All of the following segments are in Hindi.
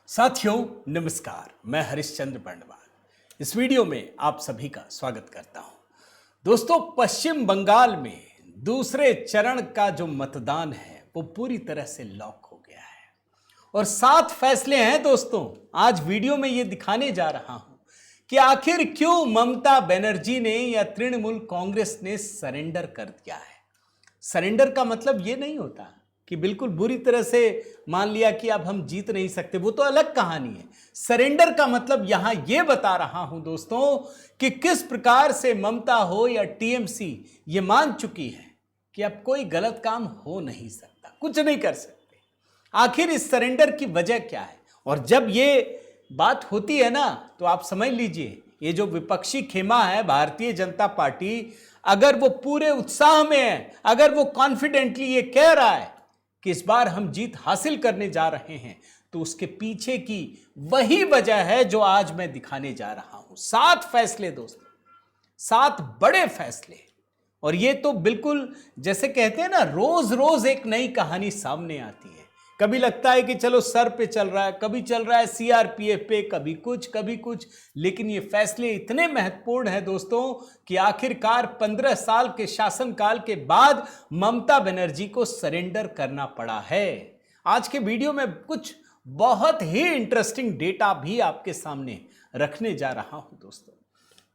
साथियों नमस्कार, मैं हरिश्चंद्र बर्णवाल इस वीडियो में आप सभी का स्वागत करता हूं। दोस्तों, पश्चिम बंगाल में दूसरे चरण का जो मतदान है वो पूरी तरह से लॉक हो गया है और 7 फैसले हैं। दोस्तों, आज वीडियो में ये दिखाने जा रहा हूं कि आखिर क्यों ममता बनर्जी ने या तृणमूल कांग्रेस ने सरेंडर कर दिया है। सरेंडर का मतलब ये नहीं होता कि बिल्कुल बुरी तरह से मान लिया कि अब हम जीत नहीं सकते, वो तो अलग कहानी है। सरेंडर का मतलब यहां यह बता रहा हूं दोस्तों कि किस प्रकार से ममता हो या टीएमसी ये मान चुकी है कि अब कोई गलत काम हो नहीं सकता, कुछ नहीं कर सकते। आखिर इस सरेंडर की वजह क्या है? और जब ये बात होती है ना तो आप समझ लीजिए, ये जो विपक्षी खेमा है भारतीय जनता पार्टी, अगर वो पूरे उत्साह में है, अगर वो कॉन्फिडेंटली ये कह रहा है कि इस बार हम जीत हासिल करने जा रहे हैं, तो उसके पीछे की वही वजह है जो आज मैं दिखाने जा रहा हूं। 7 फैसले दोस्तों, 7 बड़े फैसले। और ये तो बिल्कुल जैसे कहते हैं ना, रोज रोज एक नई कहानी सामने आती है। कभी लगता है कि चलो सर पे चल रहा है, कभी चल रहा है सीआरपीएफ पे, कभी कुछ, लेकिन ये फैसले इतने महत्वपूर्ण हैं दोस्तों कि आखिरकार 15 साल के शासनकाल के बाद ममता बनर्जी को सरेंडर करना पड़ा है। आज के वीडियो में कुछ बहुत ही इंटरेस्टिंग डेटा भी आपके सामने रखने जा रहा हूं। दोस्तों,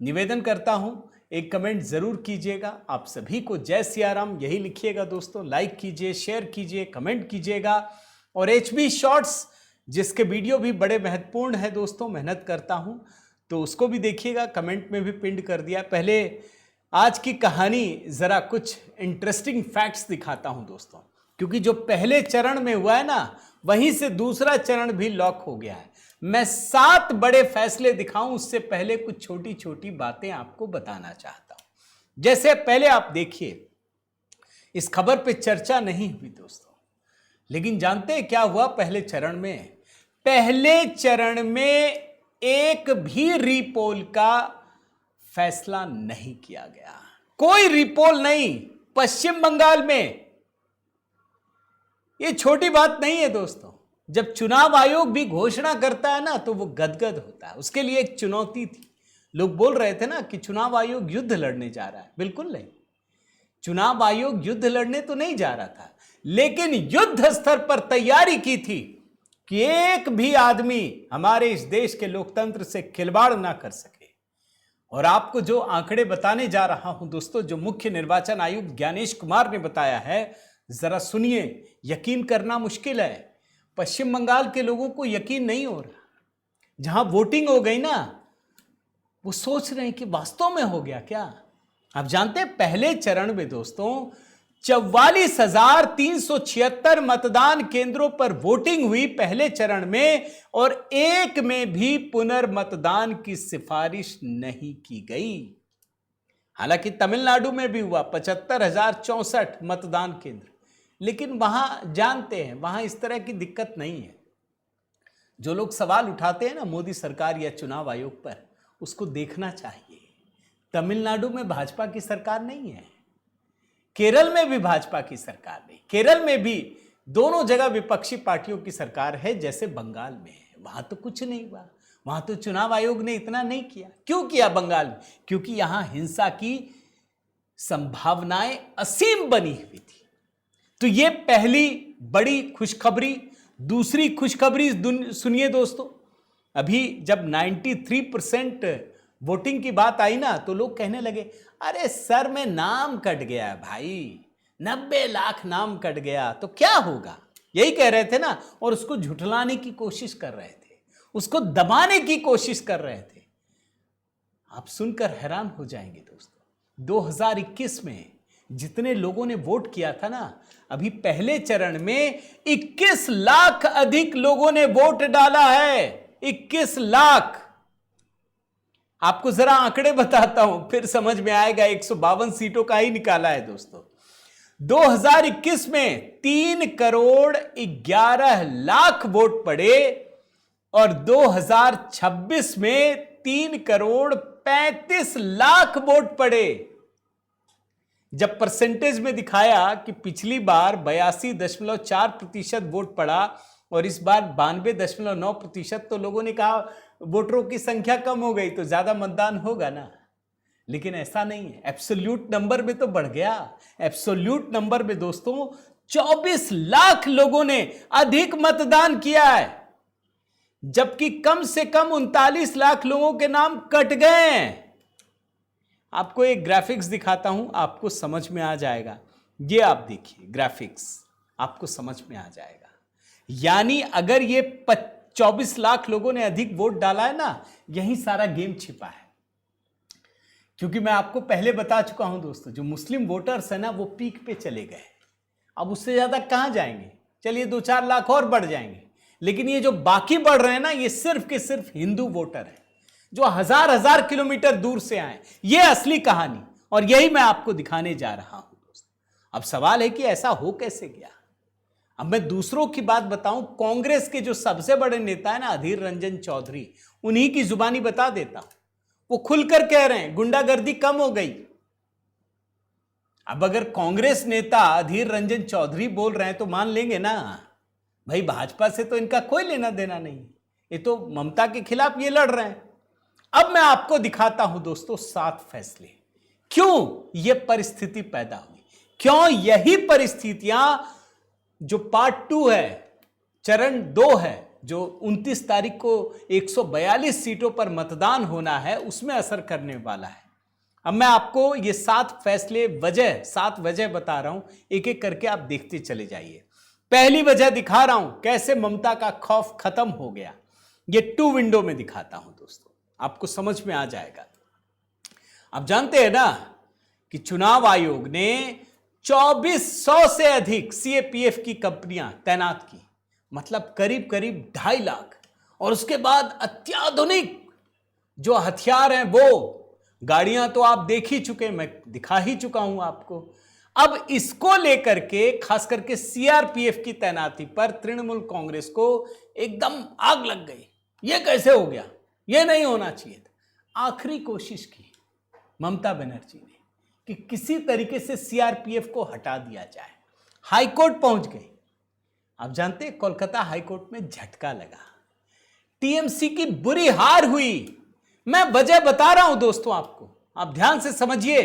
निवेदन करता हूं, एक कमेंट जरूर कीजिएगा। आप सभी को जय सिया राम यही लिखिएगा दोस्तों। लाइक कीजिए, शेयर कीजिए, कमेंट कीजिएगा। और एचबी शॉर्ट्स जिसके वीडियो भी बड़े महत्वपूर्ण है दोस्तों, मेहनत करता हूं तो उसको भी देखिएगा, कमेंट में भी पिन कर दिया। पहले आज की कहानी जरा कुछ इंटरेस्टिंग फैक्ट्स दिखाता हूं दोस्तों, क्योंकि जो पहले चरण में हुआ है ना, वहीं से दूसरा चरण भी लॉक हो गया है। मैं 7 बड़े फैसले दिखाऊं उससे पहले कुछ छोटी छोटी बातें आपको बताना चाहता हूं। जैसे पहले आप देखिए, इस खबर पे चर्चा नहीं हुई दोस्तों, लेकिन जानते हैं क्या हुआ पहले चरण में? पहले चरण में एक भी रीपोल का फैसला नहीं किया गया। कोई रीपोल नहीं पश्चिम बंगाल में। यह छोटी बात नहीं है दोस्तों। जब चुनाव आयोग भी घोषणा करता है ना तो वो गदगद होता है। उसके लिए एक चुनौती थी। लोग बोल रहे थे ना कि चुनाव आयोग युद्ध लड़ने जा रहा है। बिल्कुल नहीं, चुनाव आयोग युद्ध लड़ने तो नहीं जा रहा था, लेकिन युद्ध स्तर पर तैयारी की थी कि एक भी आदमी हमारे इस देश के लोकतंत्र से खिलवाड़ ना कर सके। और आपको जो आंकड़े बताने जा रहा हूं दोस्तों, जो मुख्य निर्वाचन आयुक्त ज्ञानेश कुमार ने बताया है, जरा सुनिए, यकीन करना मुश्किल है। पश्चिम बंगाल के लोगों को यकीन नहीं हो रहा। जहां वोटिंग हो गई ना, वो सोच रहे हैं कि वास्तव में हो गया क्या। आप जानते हैं पहले चरण में दोस्तों 44,376 मतदान केंद्रों पर वोटिंग हुई पहले चरण में, और एक में भी पुनर्मतदान की सिफारिश नहीं की गई। हालांकि तमिलनाडु में भी हुआ 75,064 मतदान केंद्र, लेकिन वहां जानते हैं वहां इस तरह की दिक्कत नहीं है। जो लोग सवाल उठाते हैं ना मोदी सरकार या चुनाव आयोग पर, उसको देखना चाहिए। तमिलनाडु में भाजपा की सरकार नहीं है, केरल में भी भाजपा की सरकार नहीं, केरल में भी दोनों जगह विपक्षी पार्टियों की सरकार है जैसे बंगाल में है। वहां तो कुछ नहीं हुआ, वहां तो चुनाव आयोग ने इतना नहीं किया। क्यों किया बंगाल में? क्योंकि यहां हिंसा की संभावनाएं असीम बनी हुई थी। तो ये पहली बड़ी खुशखबरी। दूसरी खुशखबरी सुनिए दोस्तों, अभी जब 93% वोटिंग की बात आई ना तो लोग कहने लगे, अरे सर में नाम कट गया है भाई, 90 लाख नाम कट गया तो क्या होगा, यही कह रहे थे ना। और उसको झुठलाने की कोशिश कर रहे थे, उसको दबाने की कोशिश कर रहे थे। आप सुनकर हैरान हो जाएंगे दोस्तों, 2021 में जितने लोगों ने वोट किया था ना, अभी पहले चरण में 21 लाख अधिक लोगों ने वोट डाला है। 21 लाख। आपको जरा आंकड़े बताता हूं, फिर समझ में आएगा। 152 सीटों का ही निकाला है दोस्तों। 2021 में 3 करोड़ 11 लाख वोट पड़े और 2026 में 3 करोड़ 35 लाख वोट पड़े। जब परसेंटेज में दिखाया कि पिछली बार 82.4% वोट पड़ा और इस बार 92.9% तो लोगों ने कहा वोटरों की संख्या कम हो गई तो ज्यादा मतदान होगा ना, लेकिन ऐसा नहीं है। एब्सोल्यूट नंबर में तो बढ़ गया। एब्सोल्यूट नंबर में दोस्तों 24 लाख लोगों ने अधिक मतदान किया है, जबकि कम से कम 39 लाख लोगों के नाम कट गए हैं। आपको एक ग्राफिक्स दिखाता हूं, आपको समझ में आ जाएगा। ये आप देखिए ग्राफिक्स, आपको समझ में आ जाएगा। यानी अगर ये 24 लाख लोगों ने अधिक वोट डाला है ना, यही सारा गेम छिपा है। क्योंकि मैं आपको पहले बता चुका हूं दोस्तों, जो मुस्लिम वोटर्स है ना वो पीक पे चले गए, अब उससे ज्यादा कहां जाएंगे। चलिए 2-4 लाख और बढ़ जाएंगे, लेकिन ये जो बाकी बढ़ रहे हैं ना, ये सिर्फ के सिर्फ हिंदू वोटर है जो हजार किलोमीटर दूर से आए। ये असली कहानी, और यही मैं आपको दिखाने जा रहा हूं दोस्तों। अब सवाल है कि ऐसा हो कैसे गया। अब मैं दूसरों की बात बताऊं, कांग्रेस के जो सबसे बड़े नेता है ना अधीर रंजन चौधरी, उन्हीं की जुबानी बता देता हूं। वो खुलकर कह रहे हैं गुंडागर्दी कम हो गई। अब अगर कांग्रेस नेता अधीर रंजन चौधरी बोल रहे हैं तो मान लेंगे ना भाई, भाजपा से तो इनका कोई लेना देना नहीं, ये तो ममता के खिलाफ ये लड़ रहे हैं। अब मैं आपको दिखाता हूं दोस्तों 7 फैसले, क्यों ये परिस्थिति पैदा हुई, क्यों यही परिस्थितियां जो पार्ट 2 है, चरण 2 है, जो 29 तारीख को 142 सीटों पर मतदान होना है, उसमें असर करने वाला है। अब मैं आपको ये 7 फैसले वजह 7 वजह बता रहा हूं, एक एक करके आप देखते चले जाइए। पहली वजह दिखा रहा हूं कैसे ममता का खौफ खत्म हो गया। ये 2 विंडो में दिखाता हूं दोस्तों, आपको समझ में आ जाएगा। आप जानते हैं ना कि चुनाव आयोग ने 2400 से अधिक सीएपीएफ की कंपनियां तैनात की, मतलब करीब करीब 2.5 लाख, और उसके बाद अत्याधुनिक जो हथियार हैं, वो गाड़ियां तो आप देख ही चुके, मैं दिखा ही चुका हूं आपको। अब इसको लेकर के खास करके सीआरपीएफ की तैनाती पर तृणमूल कांग्रेस को एकदम आग लग गई। ये कैसे हो गया, ये नहीं होना चाहिए था। आखिरी कोशिश की ममता बनर्जी ने कि किसी तरीके से सीआरपीएफ को हटा दिया जाए, हाईकोर्ट पहुंच गई। आप जानते हैं कोलकाता हाईकोर्ट में झटका लगा, टीएमसी की बुरी हार हुई। मैं वजह बता रहा हूं दोस्तों आपको, आप ध्यान से समझिए।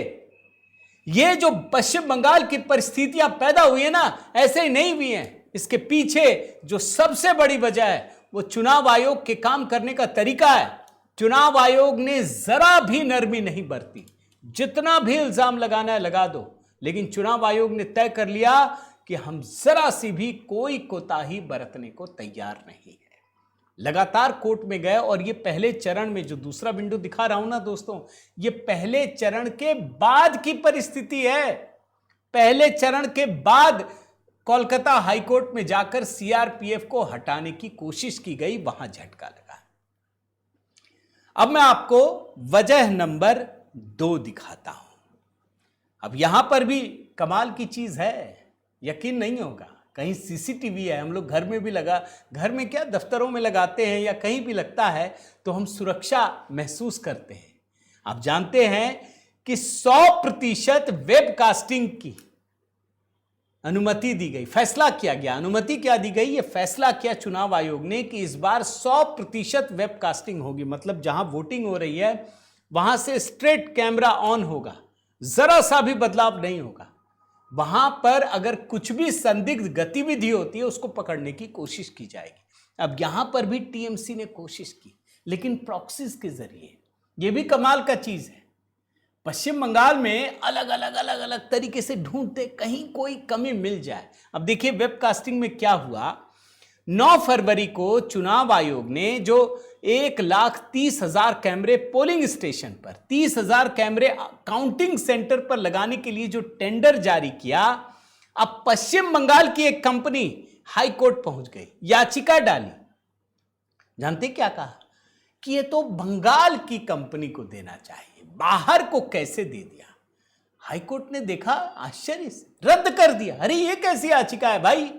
ये जो पश्चिम बंगाल की परिस्थितियां पैदा हुई है ना, ऐसे ही नहीं हुई हैं। इसके पीछे जो सबसे बड़ी वजह है वो चुनाव आयोग के काम करने का तरीका है। चुनाव आयोग ने जरा भी नरमी नहीं बरती, जितना भी इल्जाम लगाना है लगा दो, लेकिन चुनाव आयोग ने तय कर लिया कि हम जरा सी भी कोई कोताही बरतने को तैयार नहीं है। लगातार कोर्ट में गए, और ये पहले चरण में जो दूसरा विंडो दिखा रहा हूं ना दोस्तों, ये पहले चरण के बाद की परिस्थिति है। पहले चरण के बाद कोलकाता हाईकोर्ट में जाकर सीआरपीएफ को हटाने की कोशिश की गई, वहां झटका लगा। अब मैं आपको वजह नंबर 2 दिखाता हूं। अब यहां पर भी कमाल की चीज है, यकीन नहीं होगा। कहीं सीसीटीवी है, हम लोग घर में भी लगा, घर में क्या दफ्तरों में लगाते हैं या कहीं भी लगता है तो हम सुरक्षा महसूस करते हैं। आप जानते हैं कि 100% वेबकास्टिंग की अनुमति दी गई, फैसला किया गया। अनुमति क्या दी गई, ये फैसला किया चुनाव आयोग ने कि इस बार 100% वेबकास्टिंग होगी, मतलब जहां वोटिंग हो रही है वहां से स्ट्रेट कैमरा ऑन होगा, जरा सा भी बदलाव नहीं होगा। वहां पर अगर कुछ भी संदिग्ध गतिविधि होती है उसको पकड़ने की कोशिश की जाएगी। अब यहां पर भी टीएमसी ने कोशिश की, लेकिन प्रॉक्सीज के जरिए। यह भी कमाल का चीज है। पश्चिम बंगाल में अलग अलग तरीके से ढूंढते कहीं कोई कमी मिल जाए। अब देखिए वेबकास्टिंग में क्या हुआ। 9 फरवरी को चुनाव आयोग ने जो 1,30,000 कैमरे पोलिंग स्टेशन पर, 30,000 कैमरे काउंटिंग सेंटर पर लगाने के लिए जो टेंडर जारी किया, अब पश्चिम बंगाल की एक कंपनी हाई कोर्ट पहुंच गई, याचिका डाली। जानते क्या कहा कि ये तो बंगाल की कंपनी को देना चाहिए, बाहर को कैसे दे दिया। हाई कोर्ट ने देखा, आश्चर्य से रद्द कर दिया। अरे ये कैसी याचिका है भाई,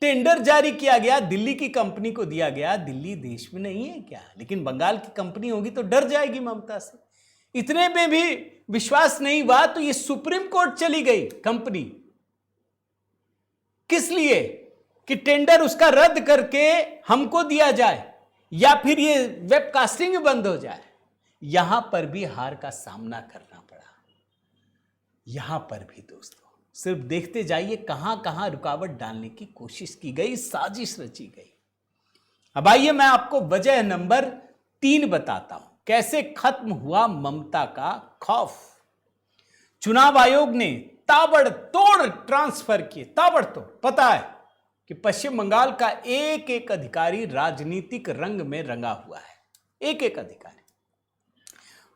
टेंडर जारी किया गया, दिल्ली की कंपनी को दिया गया। दिल्ली देश में नहीं है क्या, लेकिन बंगाल की कंपनी होगी तो डर जाएगी ममता से। इतने में भी विश्वास नहीं हुआ तो ये सुप्रीम कोर्ट चली गई कंपनी। किस लिए? कि टेंडर उसका रद्द करके हमको दिया जाए या फिर ये वेबकास्टिंग बंद हो जाए। यहां पर भी हार का सामना करना पड़ा। यहां पर भी दोस्तों सिर्फ देखते जाइए कहां कहां रुकावट डालने की कोशिश की गई, साजिश रची गई। अब आइए मैं आपको वजह नंबर 3 बताता हूं, कैसे खत्म हुआ ममता का खौफ। चुनाव आयोग ने ताबड़तोड़ ट्रांसफर किए, ताबड़तोड़। पता है कि पश्चिम बंगाल का एक एक अधिकारी राजनीतिक रंग में रंगा हुआ है, एक एक अधिकारी।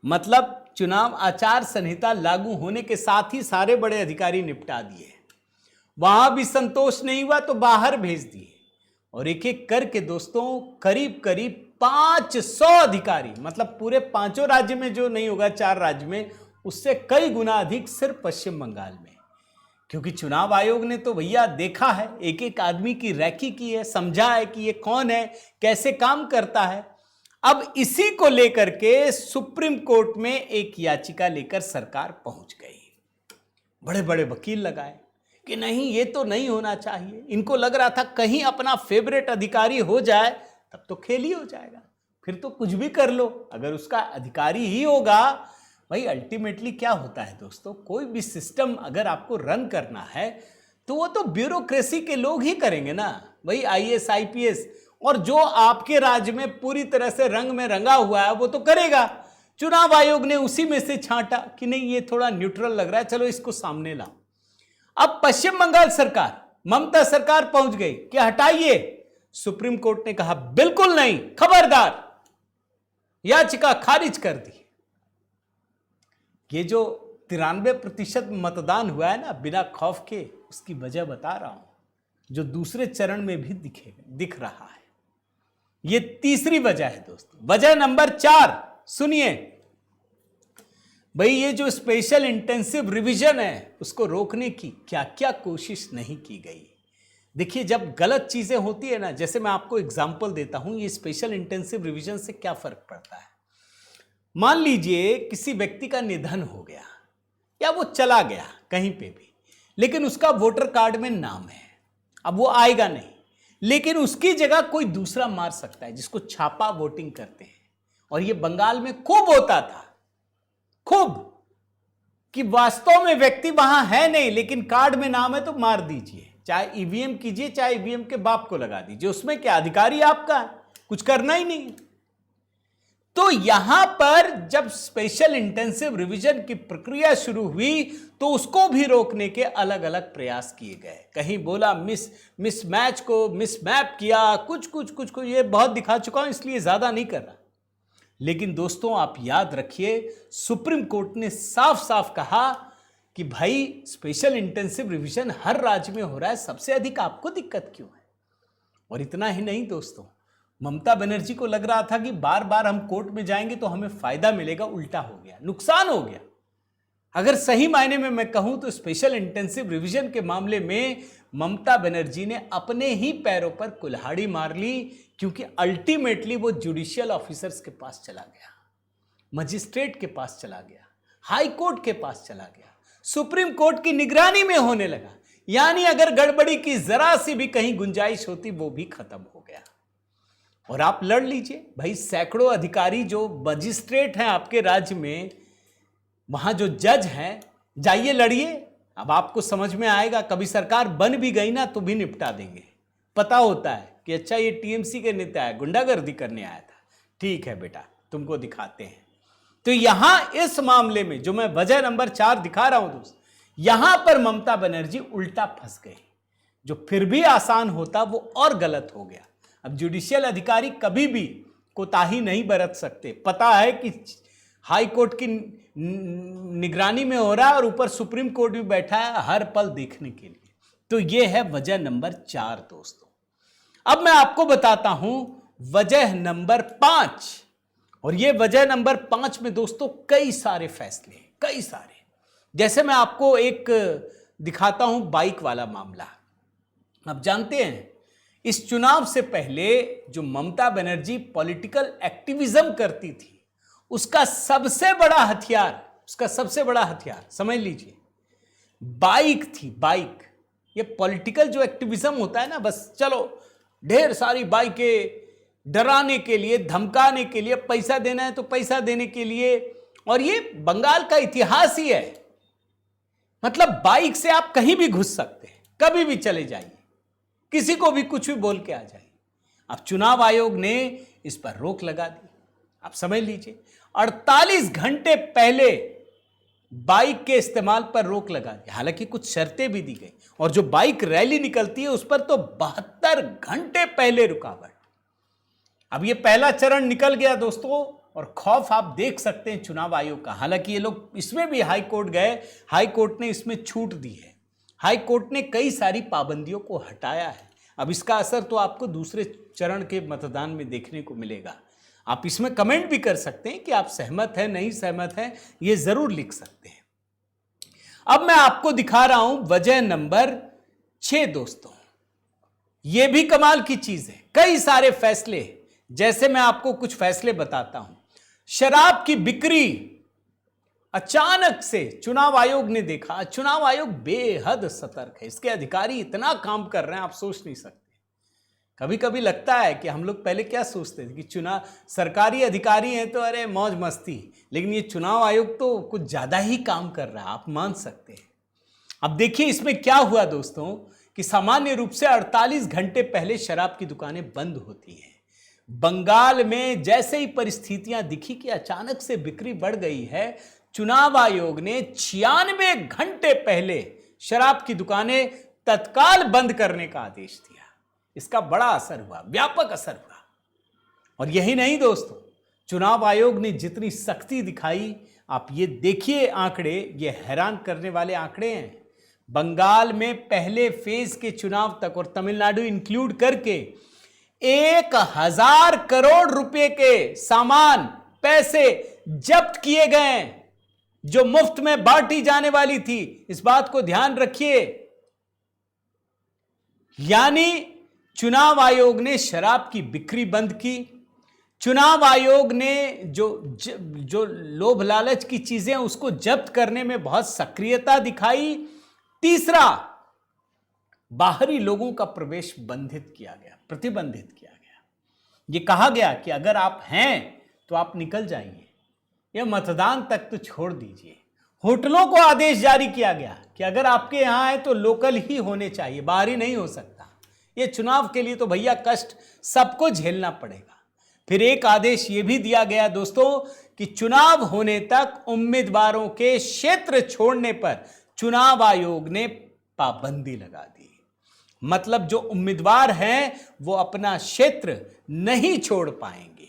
मतलब चुनाव आचार संहिता लागू होने के साथ ही सारे बड़े अधिकारी निपटा दिए, वहां भी संतोष नहीं हुआ तो बाहर भेज दिए। और एक एक करके दोस्तों करीब करीब 500 अधिकारी, मतलब पूरे 5 राज्य में जो नहीं होगा 4 राज्य में, उससे कई गुना अधिक सिर्फ पश्चिम बंगाल में। क्योंकि चुनाव आयोग ने तो भैया देखा है, एक एक आदमी की रैकी की है, समझा है कि ये कौन है, कैसे काम करता है। अब इसी को लेकर के सुप्रीम कोर्ट में एक याचिका लेकर सरकार पहुंच गई। बड़े बड़े वकील लगाए कि नहीं ये तो नहीं होना चाहिए। इनको लग रहा था कहीं अपना फेवरेट अधिकारी हो जाए तब तो खेल ही हो जाएगा, फिर तो कुछ भी कर लो अगर उसका अधिकारी ही होगा। भाई अल्टीमेटली क्या होता है दोस्तों, कोई भी सिस्टम अगर आपको रन करना है तो वो तो ब्यूरोक्रेसी के लोग ही करेंगे ना। भाई आईएएस आईपीएस और जो आपके राज्य में पूरी तरह से रंग में रंगा हुआ है वो तो करेगा। चुनाव आयोग ने उसी में से छांटा कि नहीं ये थोड़ा न्यूट्रल लग रहा है, चलो इसको सामने लाओ। अब पश्चिम बंगाल सरकार, ममता सरकार पहुंच गई कि हटाइए। सुप्रीम कोर्ट ने कहा बिल्कुल नहीं, खबरदार, याचिका खारिज कर दी। ये जो 93% मतदान हुआ है ना बिना खौफ के, उसकी वजह बता रहा हूं, जो दूसरे चरण में भी दिख रहा है। ये तीसरी वजह है दोस्तों। वजह नंबर 4 सुनिए। भाई ये जो स्पेशल इंटेंसिव रिवीजन है उसको रोकने की क्या क्या कोशिश नहीं की गई। देखिए जब गलत चीजें होती है ना, जैसे मैं आपको एग्जांपल देता हूं, ये स्पेशल इंटेंसिव रिवीजन से क्या फर्क पड़ता है। मान लीजिए किसी व्यक्ति का निधन हो गया या वो चला गया कहीं पे भी, लेकिन उसका वोटर कार्ड में नाम है, अब वो आएगा नहीं, लेकिन उसकी जगह कोई दूसरा मार सकता है, जिसको छापा वोटिंग कहते हैं। और ये बंगाल में खूब होता था, खूब, कि वास्तव में व्यक्ति वहां है नहीं लेकिन कार्ड में नाम है तो मार दीजिए, चाहे ईवीएम कीजिए चाहे ईवीएम के बाप को लगा दीजिए, उसमें क्या अधिकारी आपका है, कुछ करना ही नहीं। तो यहां पर जब स्पेशल इंटेंसिव रिवीजन की प्रक्रिया शुरू हुई तो उसको भी रोकने के अलग अलग प्रयास किए गए। कहीं बोला मिसमैच को मिसमैप किया, कुछ ये बहुत दिखा चुका हूं इसलिए ज्यादा नहीं कर रहा। लेकिन दोस्तों आप याद रखिए, सुप्रीम कोर्ट ने साफ साफ कहा कि भाई स्पेशल इंटेंसिव रिवीजन हर राज्य में हो रहा है, सबसे अधिक आपको दिक्कत क्यों है। और इतना ही नहीं दोस्तों, ममता बनर्जी को लग रहा था कि बार बार हम कोर्ट में जाएंगे तो हमें फायदा मिलेगा, उल्टा हो गया, नुकसान हो गया। अगर सही मायने में मैं कहूं तो स्पेशल इंटेंसिव रिवीजन के मामले में ममता बनर्जी ने अपने ही पैरों पर कुल्हाड़ी मार ली, क्योंकि अल्टीमेटली वो जुडिशियल ऑफिसर्स के पास चला गया, मजिस्ट्रेट के पास चला गया, हाई कोर्ट के पास चला गया, सुप्रीम कोर्ट की निगरानी में होने लगा। यानी अगर गड़बड़ी की जरा सी भी कहीं गुंजाइश होती वो भी खत्म हो गया। और आप लड़ लीजिए भाई, सैकड़ों अधिकारी जो मजिस्ट्रेट हैं आपके राज्य में, वहां जो जज हैं, जाइए लड़िए, अब आपको समझ में आएगा। कभी सरकार बन भी गई ना तो भी निपटा देंगे। पता होता है कि अच्छा ये टीएमसी के नेता है, गुंडागर्दी करने आया था, ठीक है बेटा तुमको दिखाते हैं। तो यहां इस मामले में जो मैं वजह नंबर 4 दिखा रहा हूं दोस्त, यहां पर ममता बनर्जी उल्टा फंस गई। जो फिर भी आसान होता वो और गलत हो गया। अब जुडिशियल अधिकारी कभी भी कोताही नहीं बरत सकते। पता है कि हाई कोर्ट की निगरानी में हो रहा है और ऊपर सुप्रीम कोर्ट भी बैठा है हर पल देखने के लिए। तो यह है वजह नंबर 4 दोस्तों। अब मैं आपको बताता हूं वजह नंबर 5। और यह वजह नंबर 5 में दोस्तों कई सारे फैसले, कई सारे। जैसे मैं आपको एक दिखाता हूं बाइक वाला मामला। आप जानते हैं इस चुनाव से पहले जो ममता बनर्जी पॉलिटिकल एक्टिविज्म करती थी, उसका सबसे बड़ा हथियार समझ लीजिए बाइक थी, बाइक। ये पॉलिटिकल जो एक्टिविज्म होता है ना, बस चलो ढेर सारी बाइकें, डराने के लिए, धमकाने के लिए, पैसा देना है तो पैसा देने के लिए। और ये बंगाल का इतिहास ही है। मतलब बाइक से आप कहीं भी घुस सकते हैं, कभी भी चले जाइए, किसी को भी कुछ भी बोल के आ जाइए। अब चुनाव आयोग ने इस पर रोक लगा दी। आप समझ लीजिए, 48 घंटे पहले बाइक के इस्तेमाल पर रोक लगा दी। हालांकि कुछ शर्तें भी दी गई, और जो बाइक रैली निकलती है उस पर तो 72 घंटे पहले रुकावट। अब ये पहला चरण निकल गया दोस्तों, और खौफ आप देख सकते हैं चुनाव आयोग का। हालांकि ये लोग इसमें भी हाई कोर्ट गए, हाई कोर्ट ने इसमें छूट दी है। हाई कोर्ट ने कई सारी पाबंदियों को हटाया है। अब इसका असर तो आपको दूसरे चरण के मतदान में देखने को मिलेगा। आप इसमें कमेंट भी कर सकते हैं कि आप सहमत हैं, नहीं सहमत हैं, ये जरूर लिख सकते हैं। अब मैं आपको दिखा रहा हूं वजह नंबर 6 दोस्तों। यह भी कमाल की चीज है। कई सारे फैसले, जैसे मैं आपको कुछ फैसले बताता हूं। शराब की बिक्री अचानक से चुनाव आयोग ने देखा। चुनाव आयोग बेहद सतर्क है, इसके अधिकारी इतना काम कर रहे हैं आप सोच नहीं सकते। कभी कभी लगता है कि हम लोग पहले क्या सोचते थे कि चुनाव सरकारी अधिकारी हैं तो अरे मौज मस्ती, लेकिन ये चुनाव आयोग तो कुछ ज्यादा ही काम कर रहा है, आप मान सकते हैं। अब देखिए इसमें क्या हुआ दोस्तों, कि सामान्य रूप से 48 घंटे पहले शराब की दुकानें बंद होती हैं। बंगाल में जैसे ही परिस्थितियां दिखी कि अचानक से बिक्री बढ़ गई है, चुनाव आयोग ने 96 घंटे पहले शराब की दुकानें तत्काल बंद करने का आदेश दिया। इसका बड़ा असर हुआ, व्यापक असर हुआ। और यही नहीं दोस्तों, चुनाव आयोग ने जितनी सख्ती दिखाई, आप ये देखिए आंकड़े, ये हैरान करने वाले आंकड़े हैं। बंगाल में पहले फेज के चुनाव तक और तमिलनाडु इंक्लूड करके 1000 करोड़ रुपए के सामान, पैसे जब्त किए गए, जो मुफ्त में बांटी जाने वाली थी। इस बात को ध्यान रखिए। यानी चुनाव आयोग ने शराब की बिक्री बंद की। चुनाव आयोग ने जो लोभ लालच की चीजें उसको जब्त करने में बहुत सक्रियता दिखाई। तीसरा, बाहरी लोगों का प्रवेश बंधित किया गया, प्रतिबंधित किया गया। यह कहा गया कि अगर आप हैं तो आप निकल जाइए, यह मतदान तक तो छोड़ दीजिए। होटलों को आदेश जारी किया गया कि अगर आपके यहां है तो लोकल ही होने चाहिए, बाहरी नहीं हो सकता। यह चुनाव के लिए तो भैया कष्ट सबको झेलना पड़ेगा। फिर एक आदेश यह भी दिया गया दोस्तों कि चुनाव होने तक उम्मीदवारों के क्षेत्र छोड़ने पर चुनाव आयोग ने पाबंदी लगा दी। मतलब जो उम्मीदवार हैं वो अपना क्षेत्र नहीं छोड़ पाएंगे।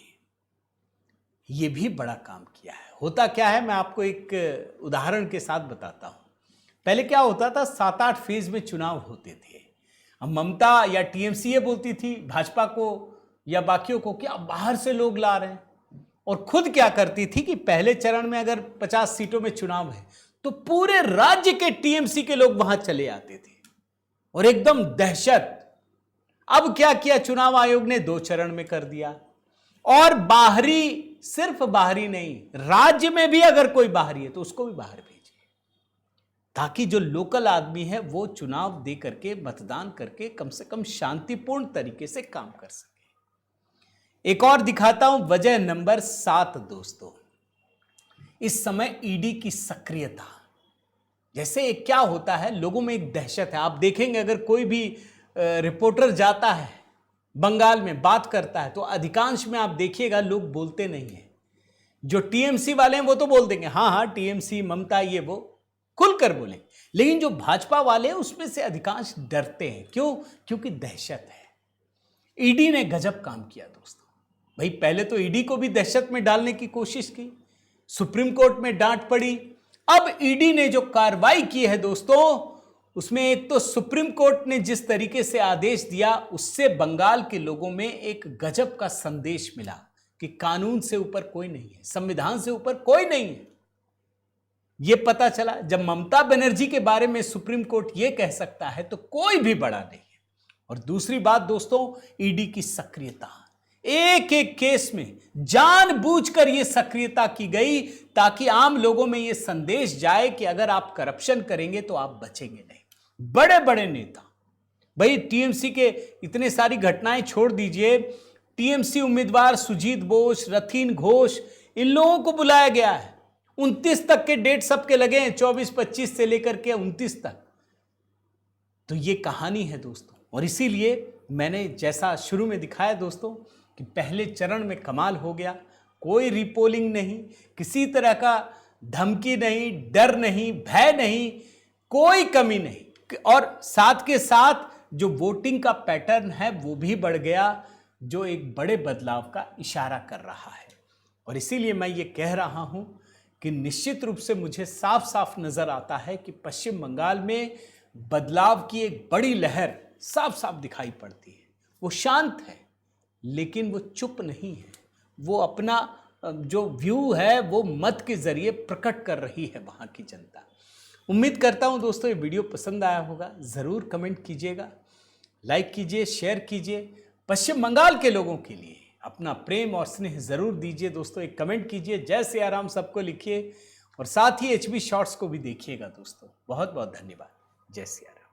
ये भी बड़ा काम किया है। होता क्या है, मैं आपको एक उदाहरण के साथ बताता हूं। पहले क्या होता था, 7-8 फेज में चुनाव होते थे। अब ममता या टीएमसी ये बोलती थी भाजपा को या बाकियों को कि आप बाहर से लोग ला रहे हैं, और खुद क्या करती थी कि पहले चरण में अगर 50 सीटों में चुनाव है तो पूरे राज्य के टीएमसी के लोग वहां चले आते थे, और एकदम दहशत। अब क्या किया चुनाव आयोग ने, 2 चरण में कर दिया। और बाहरी, सिर्फ बाहरी नहीं, राज्य में भी अगर कोई बाहरी है तो उसको भी बाहर भेजिए, ताकि जो लोकल आदमी है वो चुनाव दे करके, मतदान करके कम से कम शांतिपूर्ण तरीके से काम कर सके। एक और दिखाता हूं वजह नंबर 7 दोस्तों। इस समय ईडी की सक्रियता। जैसे क्या होता है, लोगों में एक दहशत है। आप देखेंगे अगर कोई भी रिपोर्टर जाता है बंगाल में, बात करता है, तो अधिकांश में आप देखिएगा लोग बोलते नहीं है। जो टीएमसी वाले हैं वो तो बोल देंगे हाँ हाँ टीएमसी, ममता, ये वो खुलकर बोले। लेकिन जो भाजपा वाले हैं उसमें से अधिकांश डरते हैं। क्यों? क्योंकि दहशत है। ईडी ने गजब काम किया दोस्तों। भाई पहले तो ईडी को भी दहशत में डालने की कोशिश की, सुप्रीम कोर्ट में डांट पड़ी। अब ईडी ने जो कार्रवाई की है दोस्तों, उसमें एक तो सुप्रीम कोर्ट ने जिस तरीके से आदेश दिया, उससे बंगाल के लोगों में एक गजब का संदेश मिला कि कानून से ऊपर कोई नहीं है, संविधान से ऊपर कोई नहीं है। यह पता चला जब ममता बनर्जी के बारे में सुप्रीम कोर्ट यह कह सकता है तो कोई भी बड़ा नहीं है। और दूसरी बात दोस्तों, ईडी की सक्रियता। एक एक केस में जानबूझकर यह सक्रियता की गई ताकि आम लोगों में यह संदेश जाए कि अगर आप करप्शन करेंगे तो आप बचेंगे नहीं। बड़े बड़े नेता, भाई टीएमसी के इतने सारी घटनाएं छोड़ दीजिए, टीएमसी उम्मीदवार सुजीत बोस, रथीन घोष, इन लोगों को बुलाया गया है। 29 तक के डेट सबके लगे हैं, 24-25 से लेकर के 29 तक। तो ये कहानी है दोस्तों, और इसीलिए मैंने जैसा शुरू में दिखाया दोस्तों कि पहले चरण में कमाल हो गया, कोई रिपोलिंग नहीं, किसी तरह का धमकी नहीं, डर नहीं, भय नहीं, कोई कमी नहीं, और साथ के साथ जो वोटिंग का पैटर्न है वो भी बढ़ गया, जो एक बड़े बदलाव का इशारा कर रहा है। और इसीलिए मैं ये कह रहा हूं कि निश्चित रूप से मुझे साफ साफ नजर आता है कि पश्चिम बंगाल में बदलाव की एक बड़ी लहर साफ साफ दिखाई पड़ती है। वो शांत है लेकिन वो चुप नहीं है, वो अपना जो व्यू है वो मत के जरिए प्रकट कर रही है वहाँ की जनता। उम्मीद करता हूँ दोस्तों ये वीडियो पसंद आया होगा, ज़रूर कमेंट कीजिएगा, लाइक कीजिए, शेयर कीजिए। पश्चिम बंगाल के लोगों के लिए अपना प्रेम और स्नेह ज़रूर दीजिए दोस्तों, एक कमेंट कीजिए, जय सिया राम सबको लिखिए, और साथ ही HB शॉर्ट्स को भी देखिएगा दोस्तों। बहुत बहुत धन्यवाद। जय सिया राम।